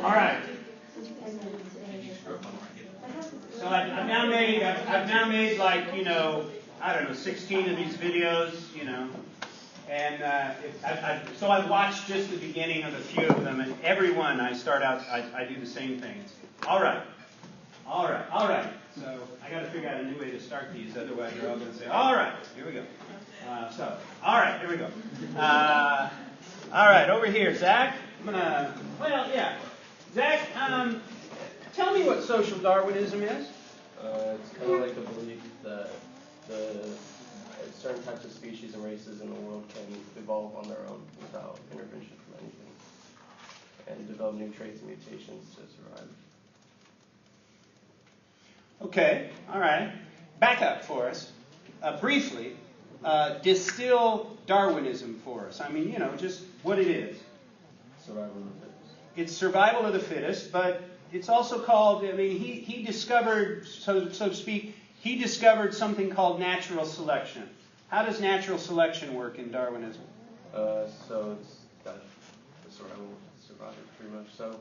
All right. So I've now made like, I don't know, 16 of these videos, and so I've watched just the beginning of a few of them, and every one I start out, I do the same thing. All right. So I got to figure out a new way to start these, otherwise they're all going to say, all right, here we go. All right, here we go. All right, over here, Zach. Zach, tell me what social Darwinism is. It's kind of like the belief that certain types of species and races in the world can evolve on their own without intervention from anything, and develop new traits and mutations to survive. Okay, all right. Back up for us. Briefly, distill Darwinism for us. I mean, just what it is. Survival of the fittest. It's survival of the fittest, but it's also called, he discovered, so to speak, he discovered something called natural selection. How does natural selection work in Darwinism? So it's that the survival pretty much. So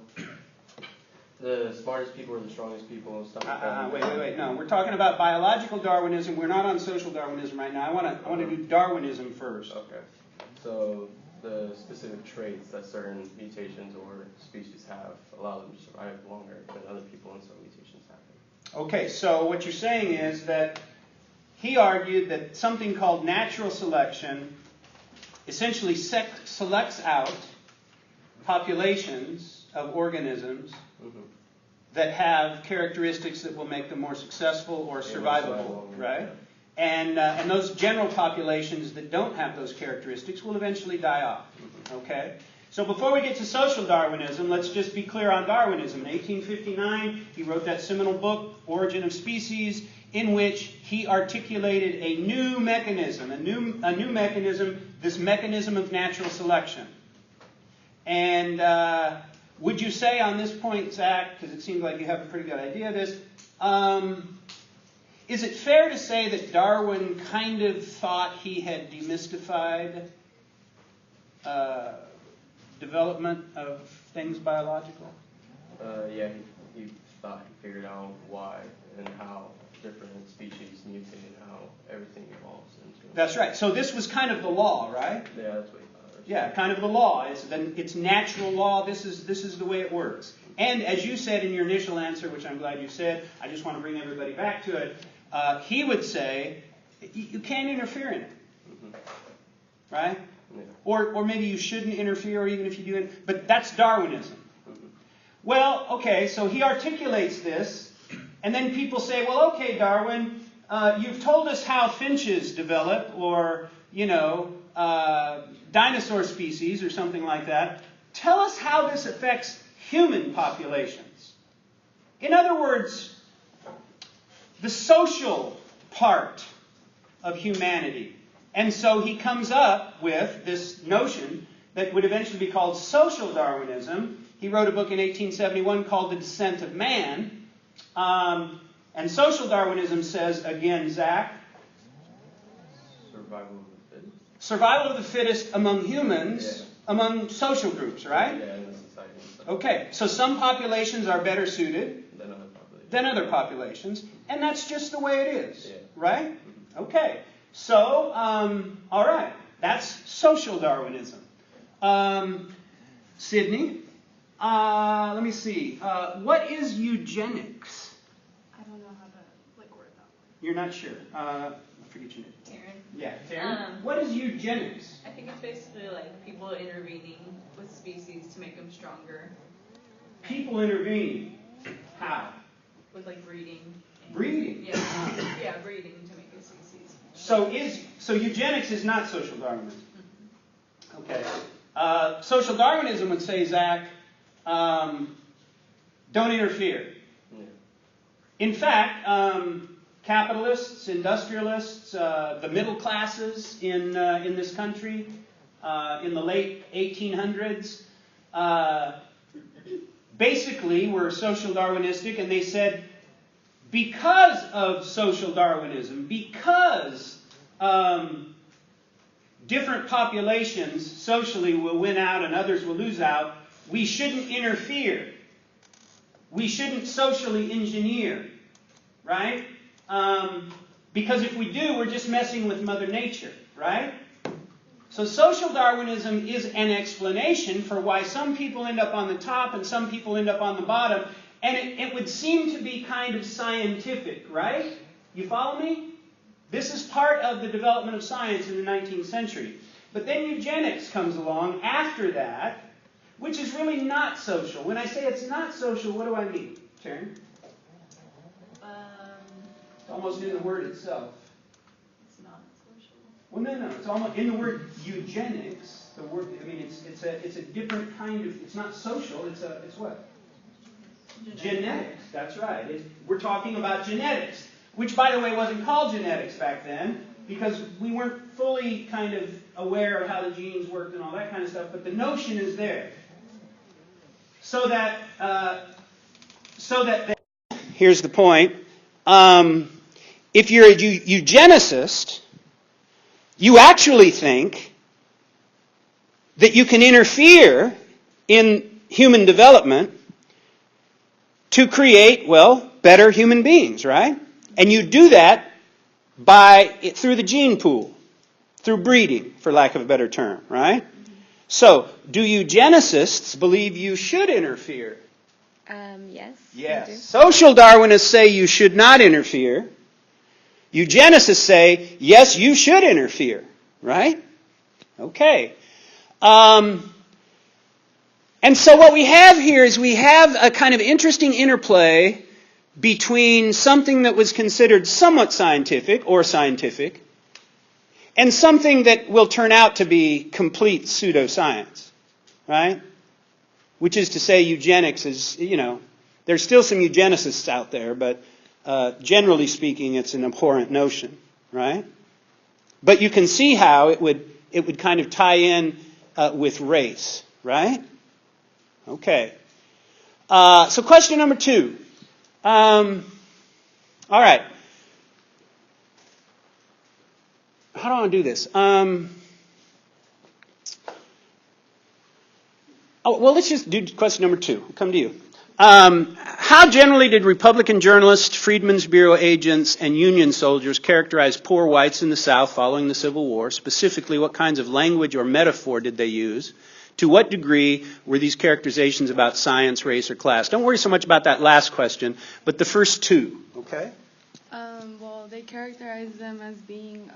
the smartest people are the strongest people and stuff like that. Wait. No, we're talking about biological Darwinism. We're not on social Darwinism right now. I want to do Darwinism first. Okay. So the specific traits that certain mutations or species have allow them to survive longer than other people, and some mutations happen. Okay, so what you're saying is that he argued that something called natural selection essentially selects out populations of organisms that have characteristics that will make them more successful or survivable, right? And those general populations that don't have those characteristics will eventually die off. Okay? So before we get to social Darwinism, let's just be clear on Darwinism. In 1859, he wrote that seminal book, Origin of Species, in which he articulated a new mechanism, this mechanism of natural selection. And would you say on this point, Zach, because it seems like you have a pretty good idea of this, is it fair to say that Darwin kind of thought he had demystified development of things biological? Yeah, he thought he figured out why and how different species mutate and how everything evolves into. That's right. So this was kind of the law, right? Yeah, that's what he thought. Yeah, kind of the law. It's natural law. This is the way it works. And as you said in your initial answer, which I'm glad you said, I just want to bring everybody back to it. He would say you can't interfere in it, right? Yeah. Or maybe you shouldn't interfere, or even if you do it. But that's Darwinism. Well, okay, so he articulates this, and then people say, well, okay, Darwin, you've told us how finches develop, or, dinosaur species, or something like that. Tell us how this affects human populations. In other words, the social part of humanity. And so he comes up with this notion that would eventually be called social Darwinism. He wrote a book in 1871 called The Descent of Man. And social Darwinism says, again, Zach, Survival of the fittest. Survival of the fittest among humans, among social groups, right? Yeah, in the society. Okay, so some populations are better suited Than other populations, and that's just the way it is, right? Mm-hmm. Okay, so, all right, that's social Darwinism. Sydney, let me see. What is eugenics? I don't know how to word that. You're not sure. I forget your name. Taryn. Yeah, Taryn. What is eugenics? I think it's basically like people intervening with species to make them stronger. People intervening. How? With like breeding. Breeding? Yeah, breeding to make a species. So eugenics is not social Darwinism. Okay. Social Darwinism would say, Zach, don't interfere. Yeah. In fact, capitalists, industrialists, the middle classes in this country in the late 1800s basically were social Darwinistic, and they said, because of social Darwinism, because different populations socially will win out and others will lose out, we shouldn't interfere we shouldn't socially engineer, right? Because if we do, we're just messing with Mother Nature, right? So social Darwinism is an explanation for why some people end up on the top and some people end up on the bottom. And it would seem to be kind of scientific, right? You follow me? This is part of the development of science in the 19th century. But then eugenics comes along after that, which is really not social. When I say it's not social, what do I mean? Sharon? It's almost in the word itself. It's not social. Well, no. It's almost in the word eugenics. The word, I mean, it's a different kind of. It's not social. It's what? Genetics. That's right. We're talking about genetics, which, by the way, wasn't called genetics back then because we weren't fully kind of aware of how the genes worked and all that kind of stuff. But the notion is there. So that here's the point. If you're a eugenicist, you actually think that you can interfere in human development to create, well, better human beings, right? And you do that through the gene pool, through breeding, for lack of a better term, right? So, do eugenicists believe you should interfere? Yes. Yes. Social Darwinists say you should not interfere. Eugenicists say, yes, you should interfere. Right? Okay. And so what we have here is we have a kind of interesting interplay between something that was considered somewhat scientific or scientific and something that will turn out to be complete pseudoscience. Right? Which is to say eugenics is, there's still some eugenicists out there, but generally speaking, it's an abhorrent notion, right? But you can see how it would kind of tie in with race, right? Okay. So question number 2. All right. How do I want to do this? Let's just do question number 2. I'll come to you. How generally did Republican journalists, Freedmen's Bureau agents, and Union soldiers characterize poor whites in the South following the Civil War? Specifically, what kinds of language or metaphor did they use? To what degree were these characterizations about science, race, or class? Don't worry so much about that last question, but the first 2, okay? Well, they characterized them as being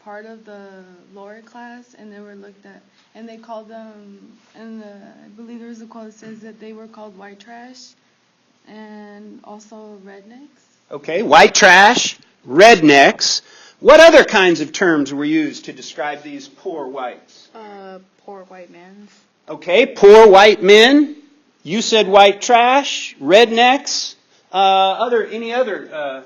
part of the lower class, and they were looked at, and they called them, I believe there was a quote that says that they were called white trash, and also rednecks. Okay, white trash, rednecks. What other kinds of terms were used to describe these poor whites? Poor white men. Okay, poor white men. You said white trash, rednecks. Any other?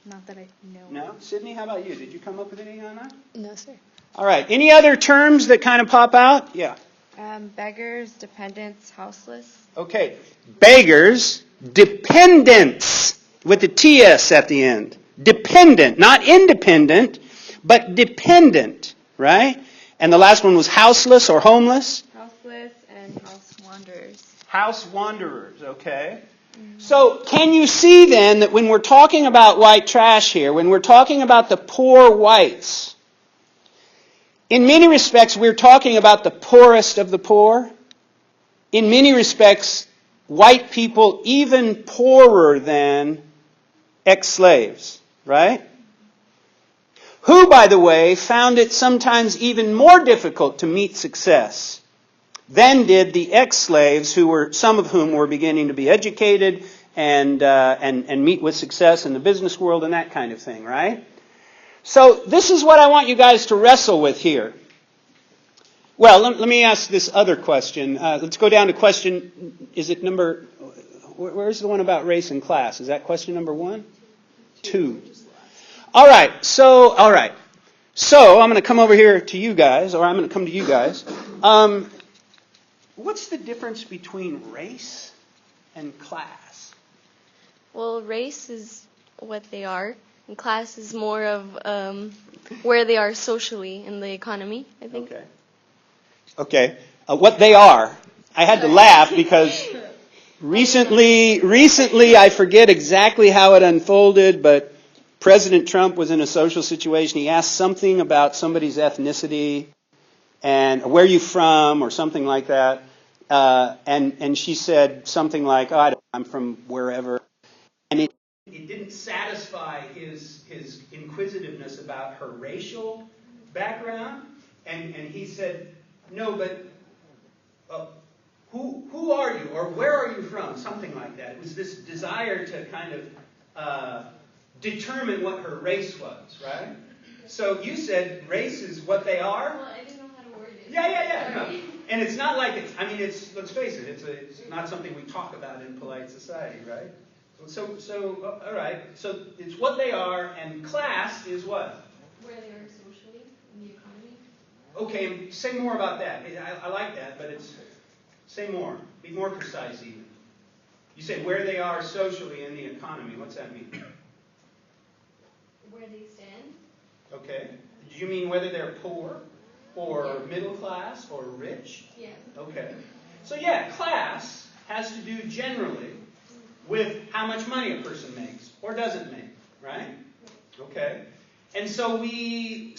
Not that I know. No? Sydney, how about you? Did you come up with anything on that? No, sir. All right. Any other terms that kind of pop out? Yeah. Beggars, dependents, houseless. Okay. Beggars, dependents, with the TS at the end. Dependent, not independent, but dependent, right? And the last one was houseless or homeless? Houseless and house wanderers. House wanderers, okay. So can you see then that when we're talking about white trash here, when we're talking about the poor whites, in many respects we're talking about the poorest of the poor. In many respects, white people even poorer than ex-slaves, right? Who, by the way, found it sometimes even more difficult to meet success than did the ex-slaves, some of whom were beginning to be educated and meet with success in the business world and that kind of thing, right? So this is what I want you guys to wrestle with here. Well, let me ask this other question. Let's go down to question, is it number, where's the one about race and class? Is that question number 1? 2. All right. So I'm going to come over here to you guys, or I'm going to come to you guys. What's the difference between race and class? Well, race is what they are, and class is more of where they are socially in the economy, I think. Okay. What they are. I had to laugh because recently, I forget exactly how it unfolded, but President Trump was in a social situation. He asked something about somebody's ethnicity and where are you from or something like that. And she said something like, oh, I'm from wherever. And it didn't satisfy his inquisitiveness about her racial background. And he said, no, but who are you or where are you from? Something like that. It was this desire to kind of determine what her race was, right? So you said race is what they are? Well, I didn't know how to word it. Yeah. No. And it's not like it's, let's face it, it's not something we talk about in polite society, right? So all right. So it's what they are, and class is what? Where they are socially in the economy. Okay, say more about that. I like that, but say more. Be more precise even. You said where they are socially in the economy. What's that mean? Where they stand. Okay. Do you mean whether they're poor or middle class or rich? Yeah. Okay. So yeah, class has to do generally with how much money a person makes or doesn't make, right? Okay. And so we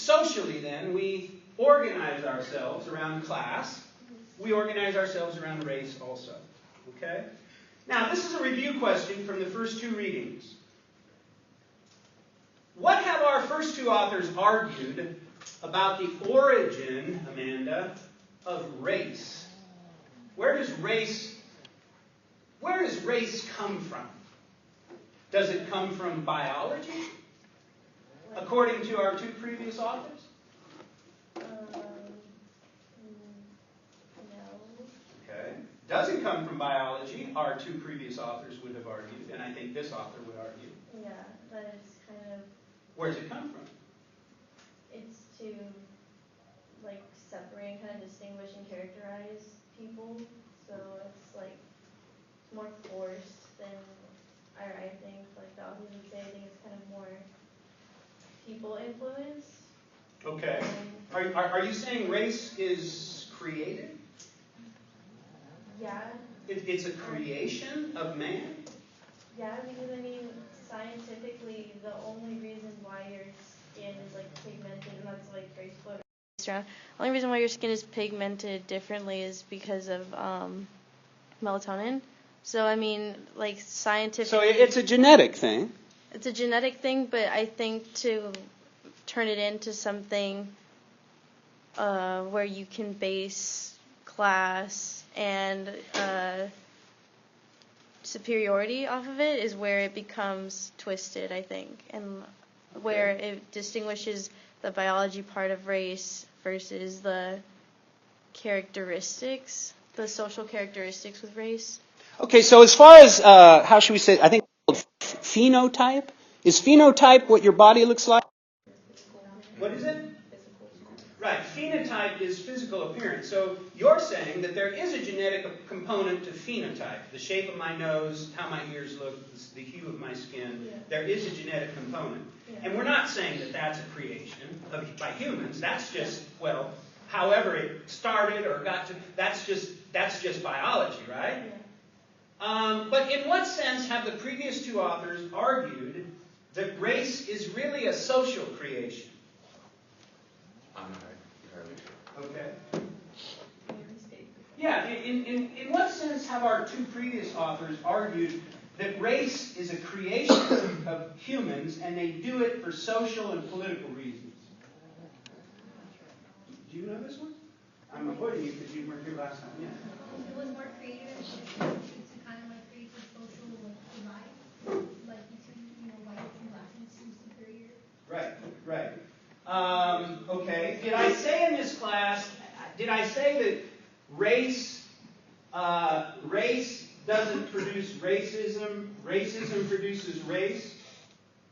organize ourselves around class. We organize ourselves around race also. Okay? Now, this is a review question from the first two readings. What have our first two authors argued about the origin, Amanda, of race? Where does race come from? Does it come from biology, according to our two previous authors? No. Okay. Doesn't come from biology, our two previous authors would have argued, and I think this author would argue. Yeah, but it's kind of, Where does it come from? it's to, like, separate and kind of distinguish and characterize people. So it's, like, more forced than, I think, like the authors would say. I think it's kind of more people influenced. Okay. Are you saying race is created? Yeah. It's a creation of man? Yeah, because I mean, scientifically, the only reason why your skin is like pigmented, and that's like very split. The only reason why your skin is pigmented differently is because of melatonin. So I mean, like scientifically. So it's a genetic thing. It's a genetic thing, but I think to turn it into something where you can base class and superiority off of it is where it becomes twisted, I think, and where it distinguishes the biology part of race versus the characteristics, the social characteristics with race. Okay, so as far as, how should we say, I think it's called phenotype. Is phenotype what your body looks like? What is it? Right, phenotype is physical appearance. So you're saying that there is a genetic component to phenotype. The shape of my nose, how my ears look, the hue of my skin. Yeah. There is a genetic component. Yeah. And we're not saying that that's a creation by humans. That's just, well, however it started or got to, that's just biology, right? Yeah. But in what sense have the previous two authors argued that race is really a social creation? I'm not entirely sure. Okay. Yeah, in what sense have our two previous authors argued that race is a creation of humans and they do it for social and political reasons? Do you know this one? I'm avoiding you because you weren't here last time. Yeah. It was more creative to kind of like create the social divide, like between white and black and superior. Right. Okay. Did I say in this class? Did I say that race doesn't produce racism? Racism produces race.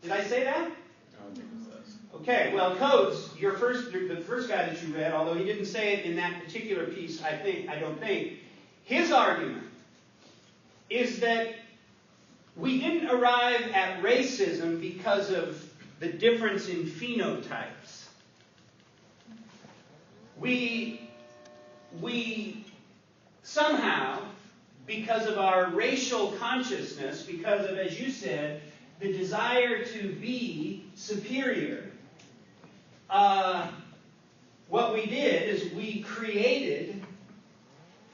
Did I say that? I don't think it says. Okay, well, Coates, the first guy that you read, although he didn't say it in that particular piece, I don't think, his argument is that we didn't arrive at racism because of the difference in phenotypes. We somehow, because of our racial consciousness, because of, as you said, the desire to be superior, what we did is we created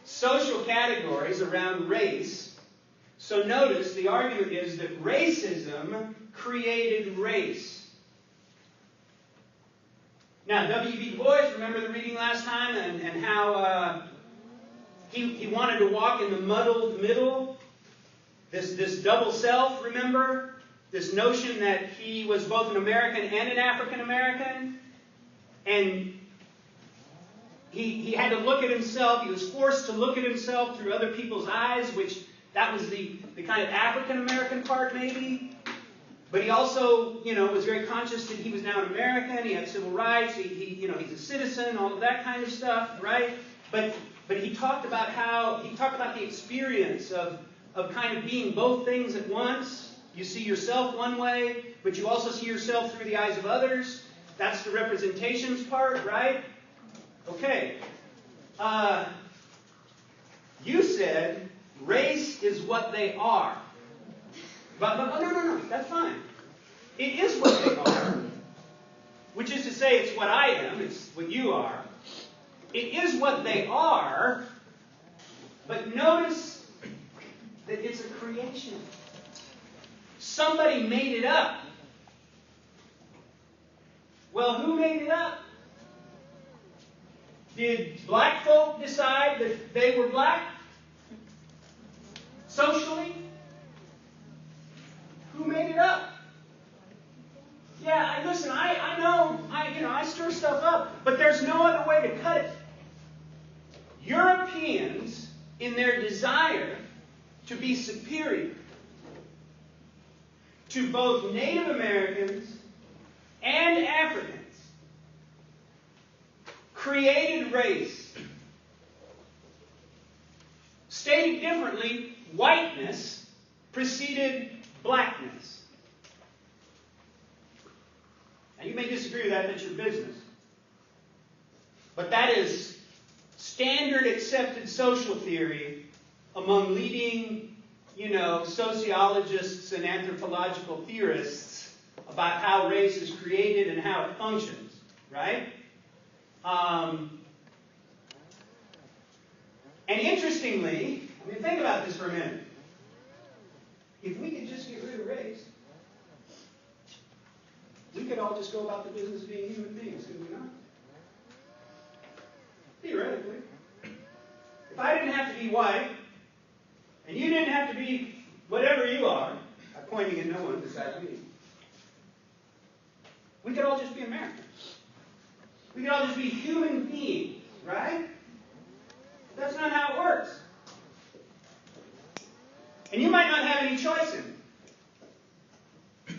social categories around race. So notice the argument is that racism created race. Now, W.B. Du Bois, remember the reading last time, and how he wanted to walk in the muddled middle? This double self, remember? This notion that he was both an American and an African American. And he had to look at himself. He was forced to look at himself through other people's eyes, which that was the kind of African American part, maybe. But he also, was very conscious that he was now an American. He had civil rights. He's a citizen. All of that kind of stuff, right? But he talked about the experience of kind of being both things at once. You see yourself one way, but you also see yourself through the eyes of others. That's the representations part, right? Okay. You said race is what they are. But no, that's fine. It is what they are. Which is to say, it's what I am, it's what you are. It is what they are, but notice that it's a creation. Somebody made it up. Well, who made it up? Did black folk decide that they were black? Socially? Who made it up? Yeah, listen, I know, I stir stuff up, but there's no other way to cut it. Europeans, in their desire to be superior to both Native Americans and Africans, created race. Stated differently, whiteness preceded blackness. Now you may disagree with that, that's your business. But that is standard accepted social theory among leading, sociologists and anthropological theorists about how race is created and how it functions, right? And interestingly, think about this for a minute. If we could just get rid of race, we could all just go about the business of being human beings, could we not? Theoretically. If I didn't have to be white, and you didn't have to be whatever you are, I'm pointing at no one besides me, we could all just be Americans. We could all just be human beings, right? That's not how it works. And you might not have any choice in it.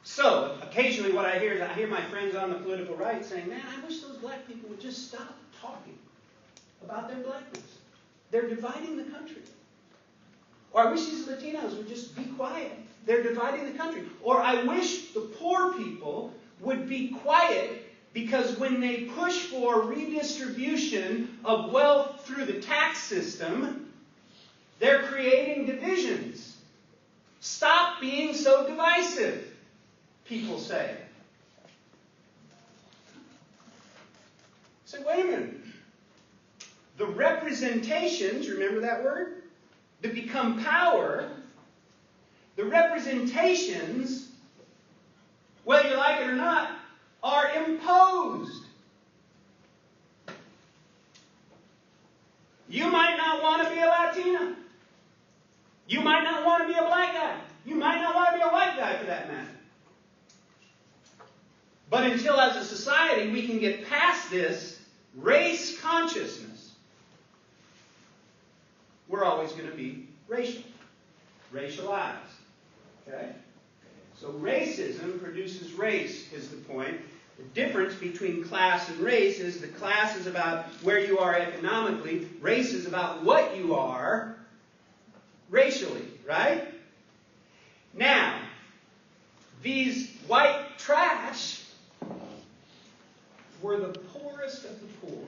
So, occasionally what I hear is I hear my friends on the political right saying, man, I wish those black people would just stop talking about their blackness. They're dividing the country. Or I wish these Latinos would just be quiet. They're dividing the country. Or I wish the poor people would be quiet because when they push for redistribution of wealth through the tax system, they're creating divisions. Stop being so divisive, people say. So wait a minute. The representations, remember that word? That become power, the representations, whether you like it or not, are imposed. You might not want to be a Latina. You might not want to be a black guy. You might not want to be a white guy for that matter. But until as a society we can get past this race consciousness, we're always going to be racialized. Okay? So racism produces race, is the point. The difference between class and race is the class is about where you are economically. Race is about what you are racially, right? Now, these white trash were the poorest of the poor.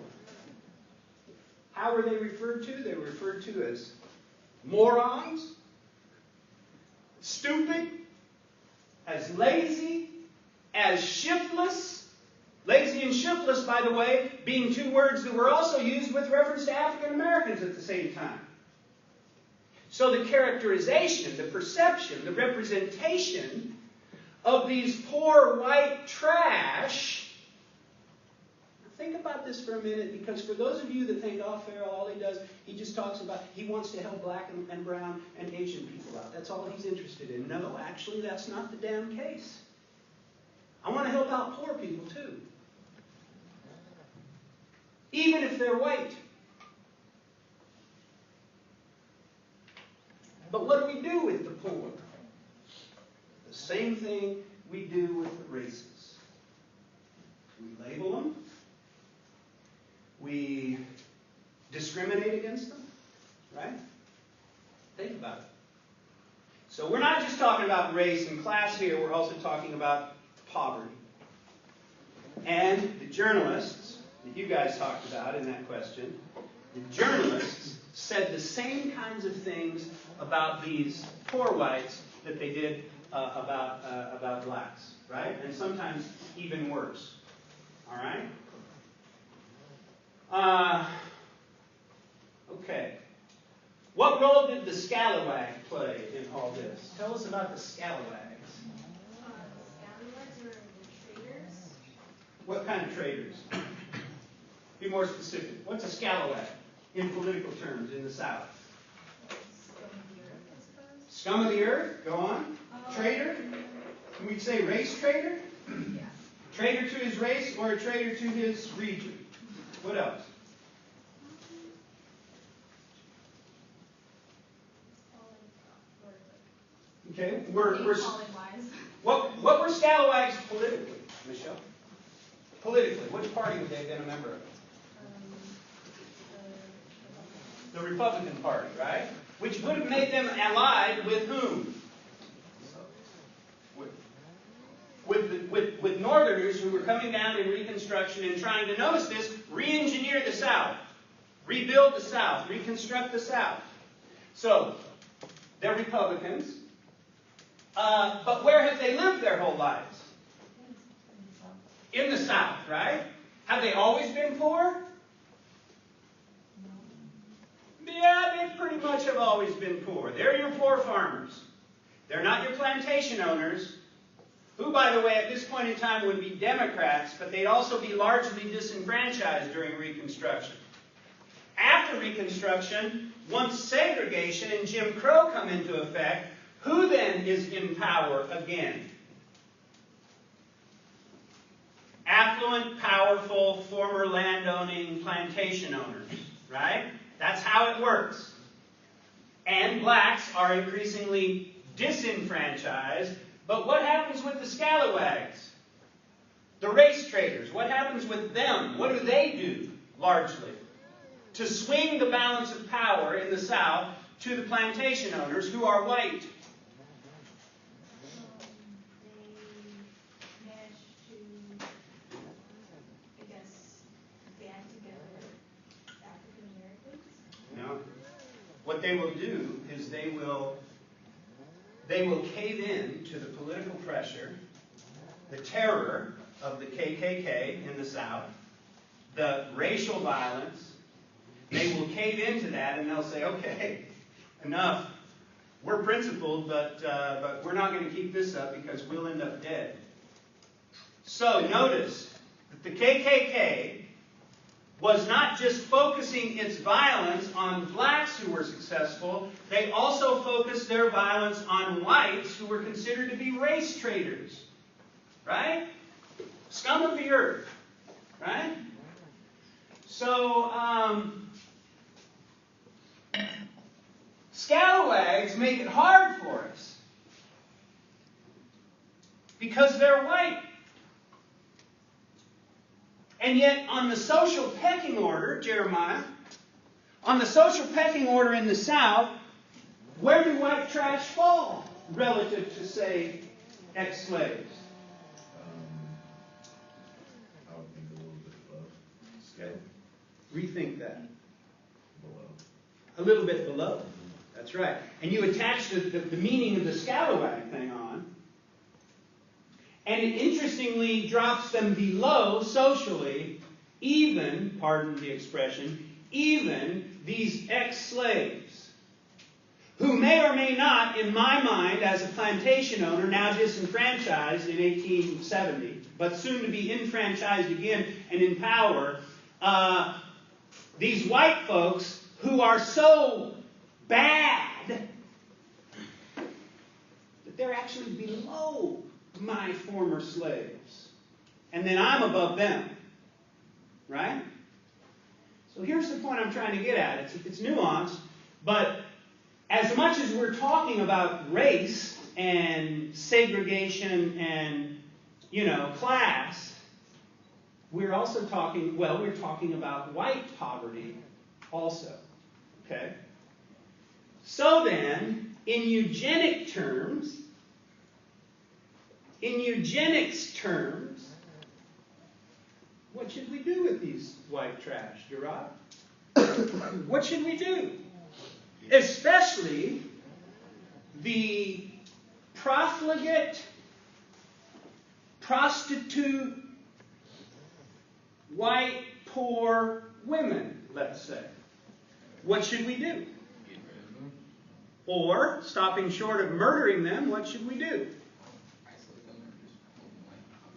How How were they referred to? They were referred to as morons, stupid, as lazy, as shiftless. Lazy and shiftless, by the way, being two words that were also used with reference to African Americans at the same time. So the characterization, the perception, the representation of these poor white trash. Think about this for a minute, because for those of you that think, oh, Farrell, all he does, he just talks about, he wants to help black and brown and Asian people out. That's all he's interested in. No, actually, that's not the damn case. I want to help out poor people too. Even if they're white. But what do we do with the poor? The same thing we do with the races. We label them. We discriminate against them. Right? Think about it. So we're not just talking about race and class here, we're also talking about poverty. And the journalists that you guys talked about in that question, the journalists said the same kinds of things about these poor whites that they did about blacks, right? And sometimes even worse. All right? Okay. What role did the Scalawag play in all this? Tell us about the Scalawags. Scalawags were the traders. What kind of traders? Be more specific. What's a Scalawag in political terms in the South? Scum of the earth, I suppose. Scum of the earth? Go on. Traitor? Can we say race traitor? Yeah. Traitor to his race or a traitor to his region? What else? Okay, what were Scalawags politically, Michelle? Politically, which party would they have been a member of? The Republican Party, right? Which would have made them allied with whom? With Northerners who were coming down in Reconstruction and trying to, notice this, re-engineer the South, rebuild the South, reconstruct the South. So, they're Republicans. But where have they lived their whole lives? In the South, right? Have they always been poor? Yeah, they pretty much have always been poor. They're your poor farmers. They're not your plantation owners, who, by the way, at this point in time would be Democrats, but they'd also be largely disenfranchised during Reconstruction. After Reconstruction, once segregation and Jim Crow come into effect, who then is in power again? Affluent, powerful, former landowning plantation owners, right? That's how it works. And blacks are increasingly disenfranchised. But what happens with the Scalawags? The race traders, what happens with them? What do they do, largely? To swing the balance of power in the South to the plantation owners who are white. They managed to, I guess, band together African Americans. No. What they will do is they will cave in to the political pressure, the terror of the KKK in the South, the racial violence. They will cave into that and they'll say, okay, enough. We're principled, but we're not going to keep this up because we'll end up dead. So notice that the KKK was not just focusing its violence on blacks who were successful, they also focused their violence on whites who were considered to be race traitors. Right? Scum of the earth. Right? So, Scalawags make it hard for us because they're white. And yet, on the social pecking order, Jeremiah, on the social pecking order in the South, where do white trash fall relative to, say, ex-slaves? I would think a little bit above scale. Rethink that. A little bit below. That's right. And you attach the meaning of the scalawag thing on, and it interestingly drops them below socially, even, pardon the expression, even these ex-slaves, who may or may not, in my mind, as a plantation owner, now disenfranchised in 1870, but soon to be enfranchised again and in power, these white folks who are so bad that they're actually below my former slaves. And then I'm above them. Right? So here's the point I'm trying to get at. It's nuanced, but as much as we're talking about race and segregation and, class, we're also talking, we're talking about white poverty also. Okay? So then, in eugenics terms, what should we do with these white trash, Gerard? What should we do? Especially the profligate, prostitute, white, poor women, let's say. What should we do? Or, stopping short of murdering them, what should we do?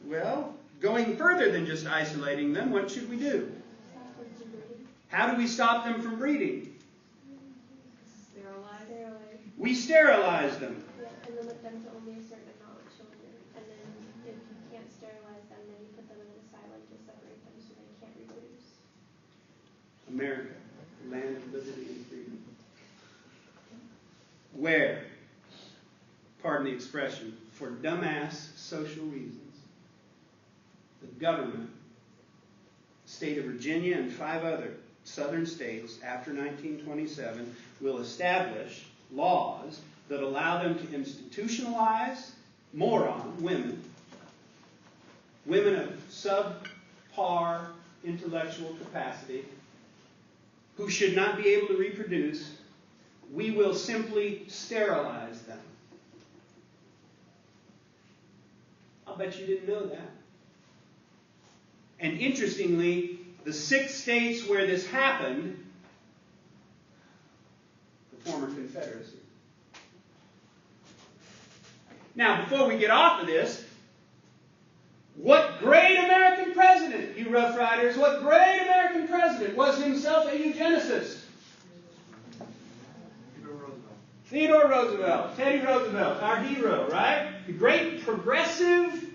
Well, going further than just isolating them, what should we do? How do we stop them from breeding? Sterilize. We sterilize them. Yeah, and limit them to only a certain amount of children. And then if you can't sterilize them, then you put them in an asylum to separate them so they can't reproduce. America, land of liberty and freedom. Where, pardon the expression, for dumbass social reasons, the government, the state of Virginia and 5 other southern states after 1927 will establish laws that allow them to institutionalize moron women of subpar intellectual capacity who should not be able to reproduce. We will simply sterilize them. I'll bet you didn't know that. And interestingly, the 6 states where this happened, the former Confederacy. Now, before we get off of this, what great American president, you Rough Riders, what great American president was himself a eugenicist? Theodore Roosevelt, Teddy Roosevelt, our hero, right? The great progressive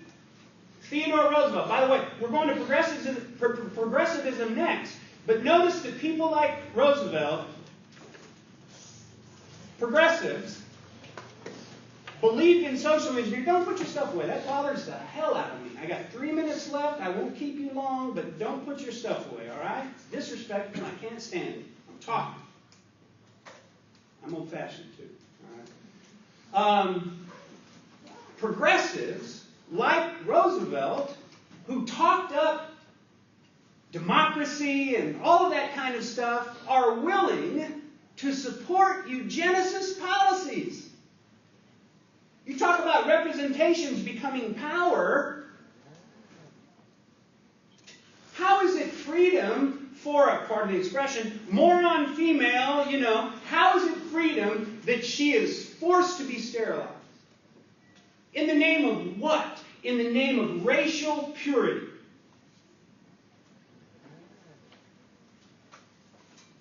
Theodore Roosevelt. By the way, we're going to progressivism next. But notice that people like Roosevelt, progressives, believed in social engineering. Don't put your stuff away. That bothers the hell out of me. I got 3 minutes left. I won't keep you long, but don't put your stuff away, all right? It's disrespectful. I can't stand it. I'm talking. I'm old-fashioned, too. All right? Progressives, like Roosevelt, who talked up democracy and all of that kind of stuff, are willing to support eugenicist policies. You talk about representations becoming power. How is it freedom for, pardon the expression, moron female, how is it freedom that she is forced to be sterilized? In the name of what? In the name of racial purity.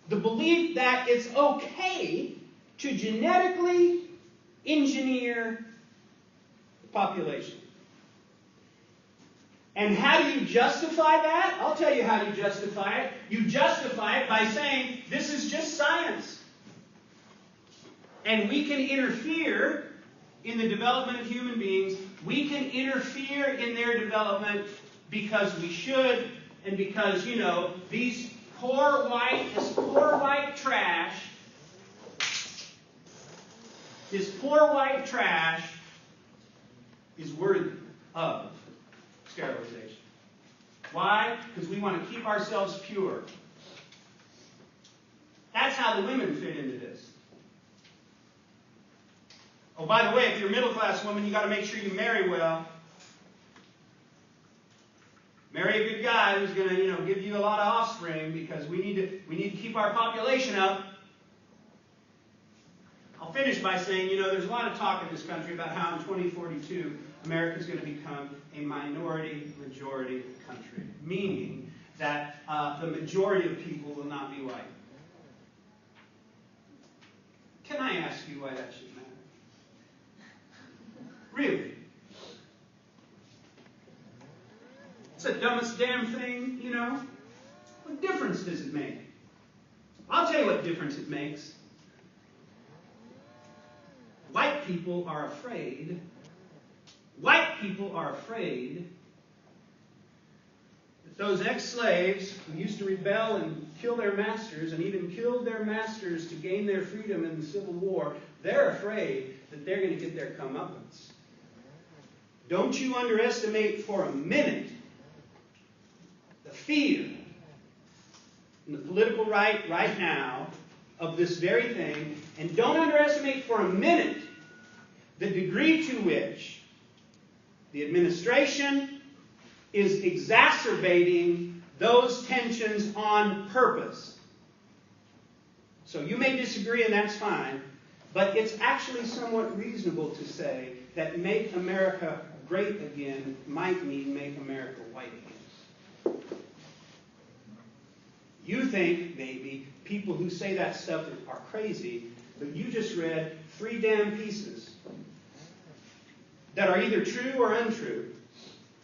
The belief that it's okay to genetically engineer the population. And how do you justify that? I'll tell you how you justify it. You justify it by saying, this is just science. And we can interfere in the development of human beings. We can interfere in their development because we should, and because, these this poor white trash is worthy of sterilization. Why? Because we want to keep ourselves pure. how the women fit into this. Oh, by the way, if you're a middle-class woman, you got to make sure you marry well. Marry a good guy who's going to, give you a lot of offspring, because we need to keep our population up. I'll finish by saying, there's a lot of talk in this country about how in 2042 America's going to become a minority-majority country, meaning that the majority of people will not be white. Can I ask you why that should matter? Really? It's the dumbest damn thing, What difference does it make? I'll tell you what difference it makes. White people are afraid that those ex-slaves who used to rebel and kill their masters, and even killed their masters to gain their freedom in the Civil War, they're afraid that they're going to get their comeuppance. Don't you underestimate for a minute the fear in the political right now of this very thing, and don't underestimate for a minute the degree to which the administration is exacerbating those tensions on purpose. So you may disagree, and that's fine, but it's actually somewhat reasonable to say that make America great again might mean make America white again. You think, maybe, people who say that stuff are crazy, but you just read 3 damn pieces that are either true or untrue,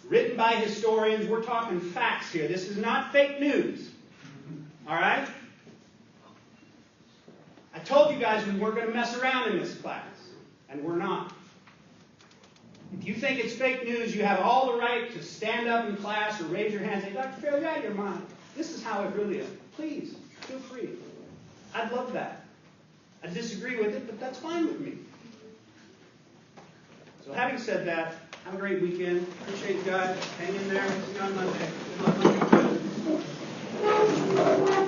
written by historians. We're talking facts here. This is not fake news. All right? I told you guys we weren't going to mess around in this class, and we're not. If you think it's fake news, you have all the right to stand up in class or raise your hand and say, Dr. Farrell, you're out of your mind. This is how it really is. Please, feel free. I'd love that. I disagree with it, but that's fine with me. So having said that, have a great weekend. Appreciate you guys. Hang in there. See you on Monday. Good luck on your quiz.